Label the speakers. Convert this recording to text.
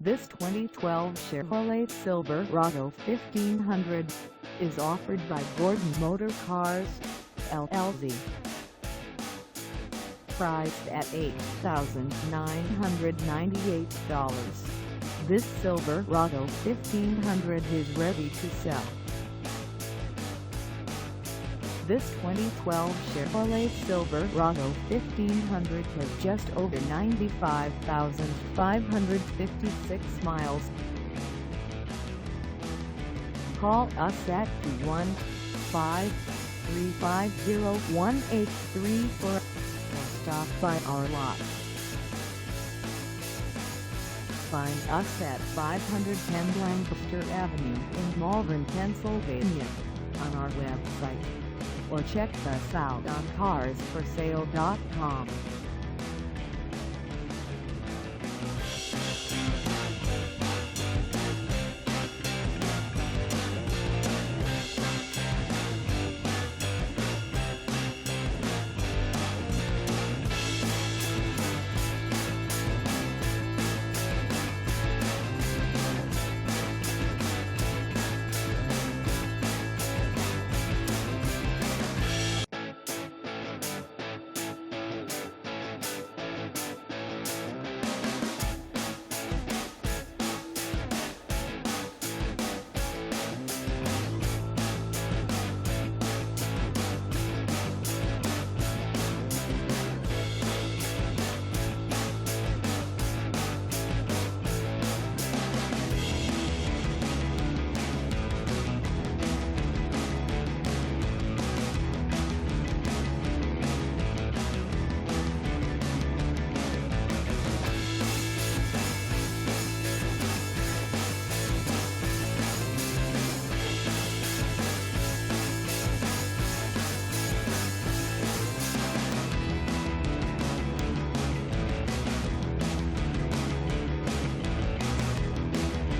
Speaker 1: This 2012 Chevrolet Silverado 1500 is offered by Gordon Motor Cars, LLC. Priced at $8,998, this Silverado 1500 is ready to sell. This 2012 Chevrolet Silverado 1500 has just over 95,556 miles. Call us at 215-350-1834 or stop by our lot. Find us at 510 Lancaster Avenue in Malvern, Pennsylvania, on our website, or check us out on carsforsale.com.